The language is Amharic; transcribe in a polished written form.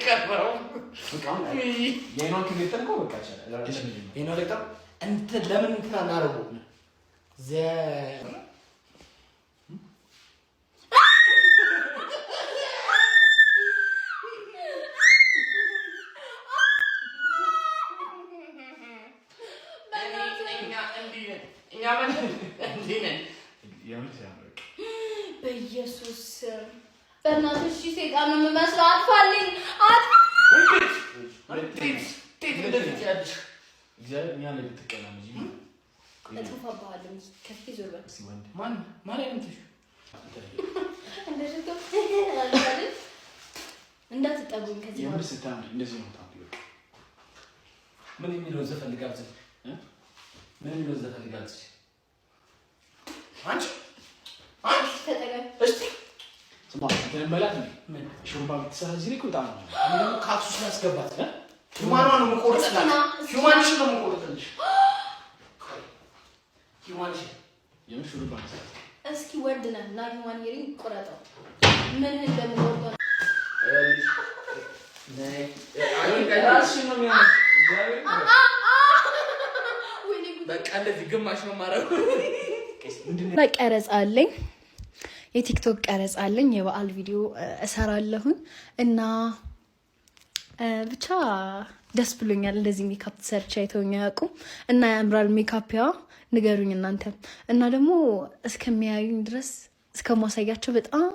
ከራው በቃ የኔን ክሊተር ነው በቃ የኔ ለታ እንት ለምን እንትና እናረጉ ዘ በኢየሱስ በእናትሽ ሰይጣን ነው የምመስለው። አጥፋልኝ እግዚአብሔር እኛ ላይ ብትቀናም እንጂ እጥፋባለሁ። ከፊ ዞር በል ማን አይነትሽ እንዳትጠጉኝ ከዚህ የምር ስታምሪ እንደዚህ ነው ታምሪ። ምን የሚለው ዘፈን ልጋብዝ? ምን የሚለው ዘፈን ልጋብዝ? አንቺ ተጠቀም እስቲ ስማ ተንበላት ምን ሹምባ ብትሰራ እዚህ ላይ ቁጣ ነው ካክሱስ ያስገባት ሂማኗን ነው የምቆርጥልሽ። ሂማንሽ ነው የምቆርጥልሽ። ሂማንሽ የምሹርባ እስኪ ወንድ ነህ እና ሂማን ይሪን ቆረጠው ምን እንደምቆርጠው በቃ እንደዚህ ግማሽ ነው ማረው። ቀረጻ አለኝ፣ የቲክቶክ ቀረጻ አለኝ፣ የበዓል ቪዲዮ እሰራለሁኝ እና ብቻ ደስ ብሎኛል። እንደዚህ ሜካፕ ተሰርቼ አይተውኝ አያውቁም እና ያምራል ሜካፕያ ንገሩኝ እናንተ እና ደግሞ እስከሚያዩኝ ድረስ እስከማሳያቸው በጣም